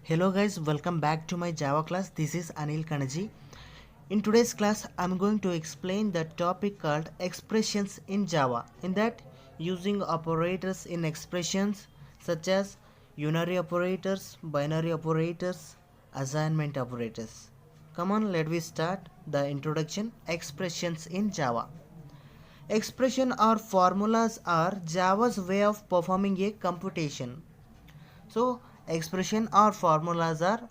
Hello guys, welcome back to my Java class. This is Anil Kanaji. In today's class, I'm going to explain the topic called expressions in Java. In that, using operators in expressions such as unary operators, binary operators, assignment operators. Come on, let me start the introduction. Expressions in Java. Expression or formulas are Java's way of performing a computation. So, expression or formulas are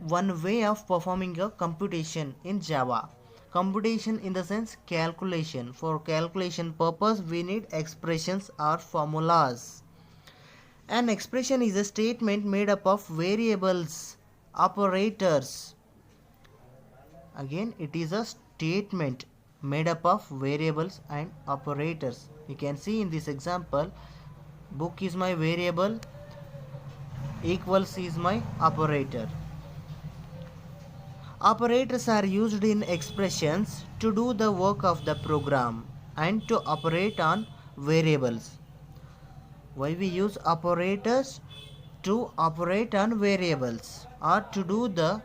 one way of performing a computation in Java. Computation in the sense calculation. For calculation purpose, we need expressions or formulas. An expression is a statement made up of variables, operators. Again, it is a statement made up of variables and operators. You can see in this example, book is my variable, equals is my operator. Operators are used in expressions to do the work of the program and to operate on variables. Why we use operators? To operate on variables or to do the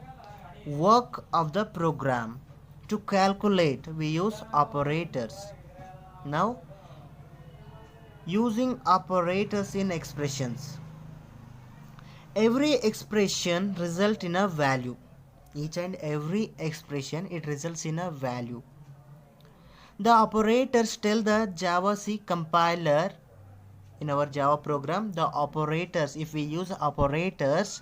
work of the program. To calculate, we use operators. Now, using operators in expressions. Every expression results in a value. Each and every expression, it results in a value. The operators tell the JavaC compiler in our Java program, the operators, if we use operators,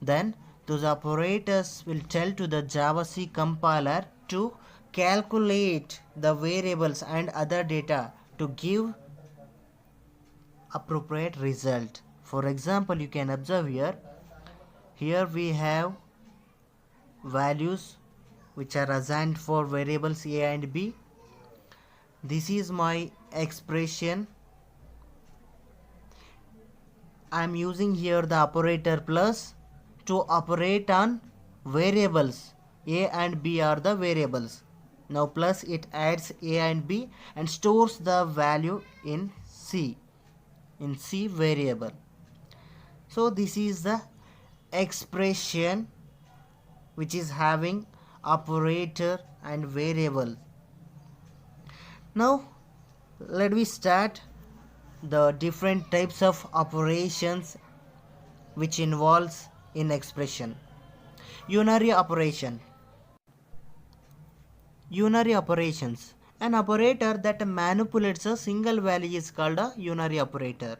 then those operators will tell to the JavaC compiler to calculate the variables and other data to give appropriate result. For example, you can observe here we have values which are assigned for variables a and b. This is my expression. I am using here the operator plus to operate on variables. A and b are the variables. Now plus it adds a and b and stores the value in C variable. So this is the expression which is having operator and variable. Now let me start the different types of operations which involves in expression. Unary operation. Unary operations. An operator that manipulates a single value is called a unary operator.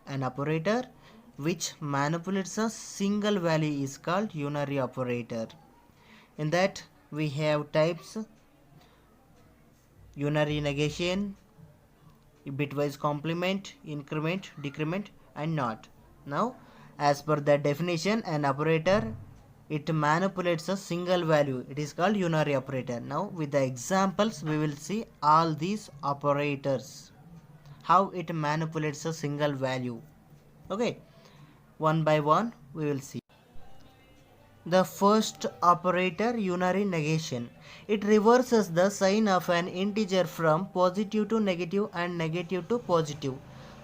An operator which manipulates a single value is called unary operator. In that we have types: unary negation, bitwise complement, increment, decrement, and not. Now, as per the definition, an operator, it manipulates a single value. It is called unary operator. Now, with the examples, we will see all these operators, how it manipulates a single value. Okay, one by one we will see. The first operator, unary negation. It reverses the sign of an integer from positive to negative and negative to positive.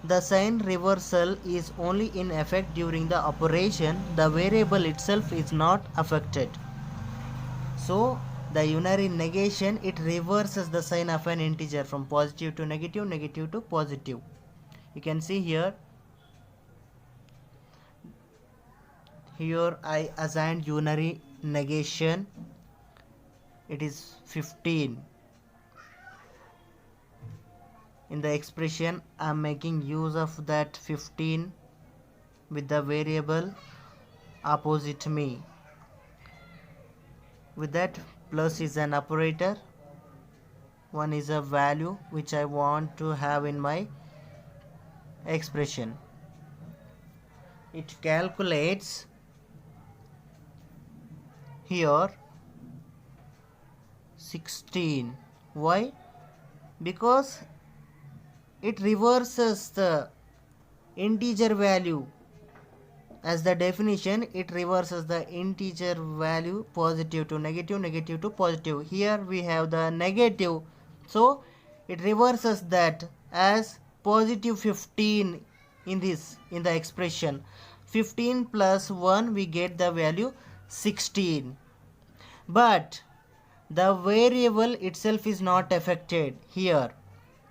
The sign reversal is only in effect during the operation. The variable itself is not affected. So the unary negation, it reverses the sign of an integer from positive to negative, negative to positive. You can see here I assigned unary negation. It is 15. In the expression, I am making use of that 15 with the variable opposite me. With that, plus is an operator. One is a value which I want to have in my expression. It calculates here 16. Why? Because it reverses the integer value. As the definition, it reverses the integer value positive to negative, negative to positive. Here we have the negative, so it reverses that as positive 15 in the expression. 15 plus 1 we get the value 16. But the variable itself is not affected here.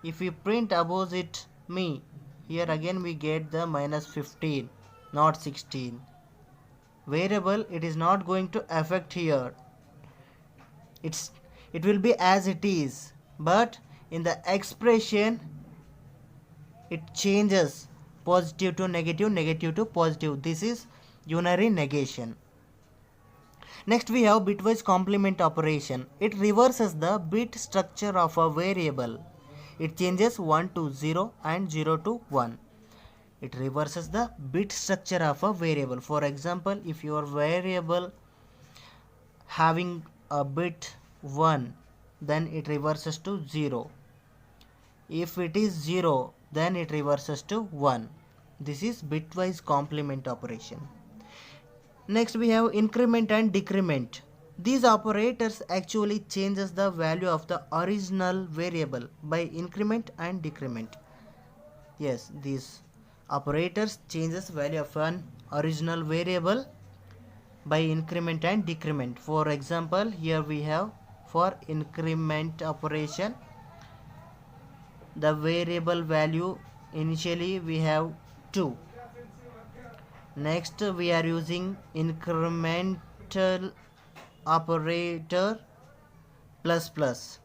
If we print opposite me, here again we get the minus 15, not 16. Variable, it is not going to affect here. It will be as it is, but in the expression it changes positive to negative, negative to positive. This is unary negation. Next we have bitwise complement operation. It reverses the bit structure of a variable. It changes 1 to 0 and 0 to 1. It reverses the bit structure of a variable. For example, if your variable having a bit 1, then it reverses to 0. If it is 0, then it reverses to 1. This is bitwise complement operation. Next we have increment and decrement. These operators actually changes the value of the original variable by increment and decrement. Yes, these operators changes value of an original variable by increment and decrement. For example, here we have for increment operation, the variable value initially we have 2. Next we are using incremental operator plus plus.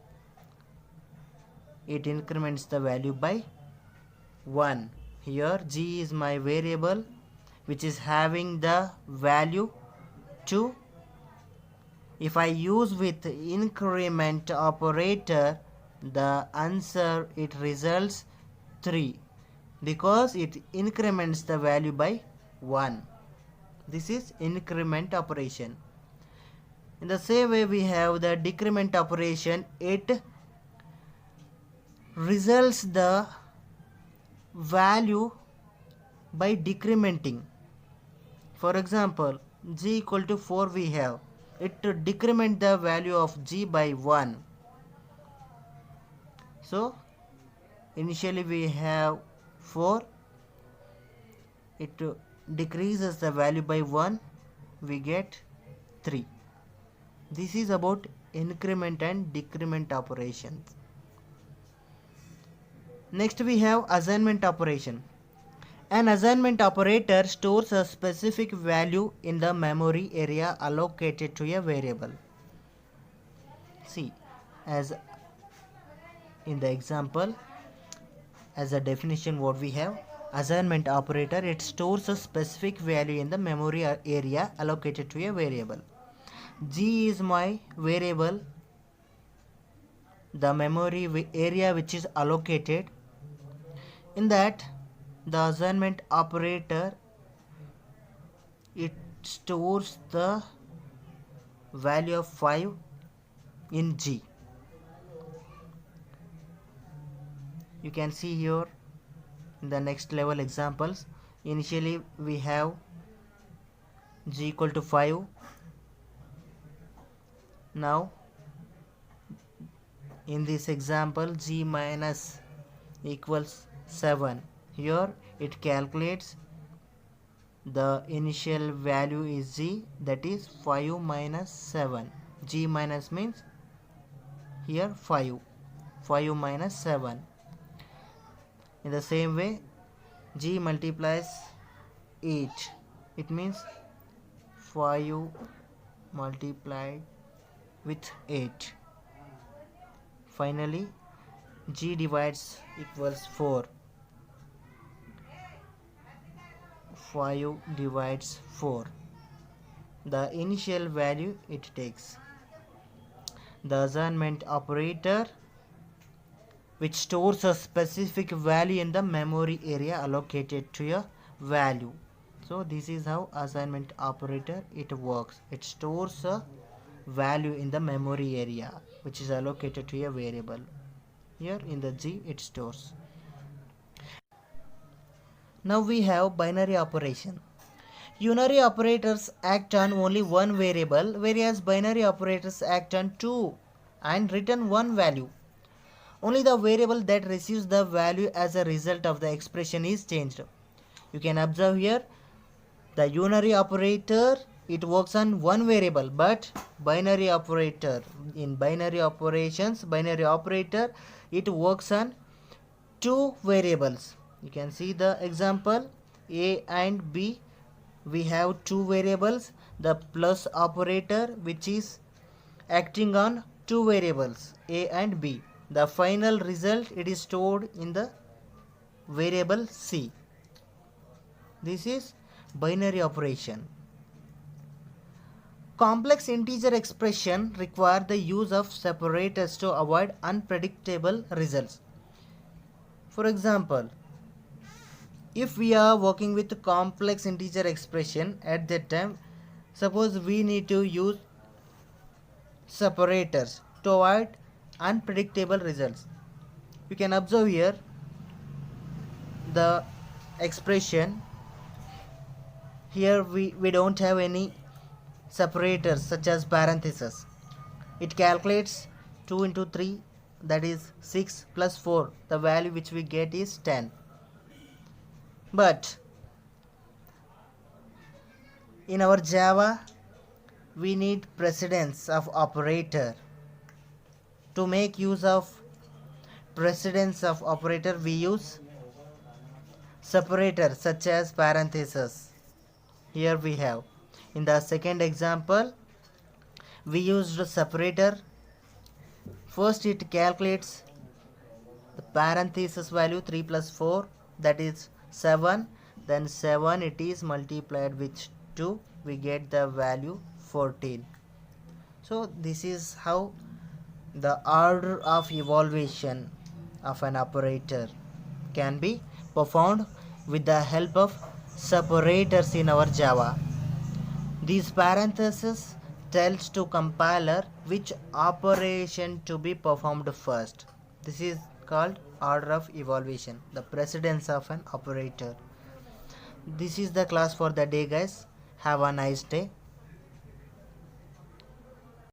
It increments the value by 1. Here g is my variable which is having the value 2. If I use with increment operator, the answer it results 3 because it increments the value by 1. This is increment operation. In the same way we have the decrement operation. It results the value by decrementing. For example, g equal to 4 we have. It to decrement the value of g by 1. So initially we have 4. It decreases the value by 1. We get 3. This is about increment and decrement operations. Next we have assignment operation. An assignment operator stores a specific value in the memory area allocated to a variable. See, as in the example, as a definition what we have, assignment operator, it stores a specific value in the memory area allocated to a variable. G is my variable, the memory area which is allocated. In that, the assignment operator, it stores the value of 5 in G. You can see here in the next level examples. Initially we have G equal to 5. Now in this example G minus equals 7. Here it calculates the initial value is G, that is 5 minus 7. G minus means here 5 minus 7. In the same way, G multiplies 8. It means 5 multiplied with 8. Finally, G divides equals 4. 5 divides 4. The initial value it takes. The assignment operator, which stores a specific value in the memory area allocated to a value. So this is how assignment operator it works. It stores a value in the memory area which is allocated to a variable. Here in the G it stores. Now we have binary operation. Unary operators act on only one variable, whereas binary operators act on two and return one value. Only the variable that receives the value as a result of the expression is changed. You can observe here The unary operator, it works on one variable, but binary operator, in binary operations, binary operator, it works on two variables. You can see the example, a and b. We have two variables, the plus operator which is acting on two variables a and b. The final result, it is stored in the variable c. This is binary operation. Complex integer expression require the use of separators to avoid unpredictable results. For example, if we are working with complex integer expression, at that time, suppose we need to use separators to avoid unpredictable results. You can observe here the expression. Here we don't have any separators such as parentheses. It calculates 2 into 3, that is 6, plus 4. The value which we get is 10. But in our Java, we need precedence of operator. To make use of precedence of operator, we use separator such as parentheses. Here we have. In the second example, we used a separator. First it calculates the parenthesis value 3 plus 4, that is 7. Then 7 it is multiplied with 2, we get the value 14. So this is how the order of evaluation of an operator can be performed with the help of separators in our Java. These parentheses tells to compiler which operation to be performed first. This is called order of evaluation, the precedence of an operator. This is the class for the day, guys. Have a nice day.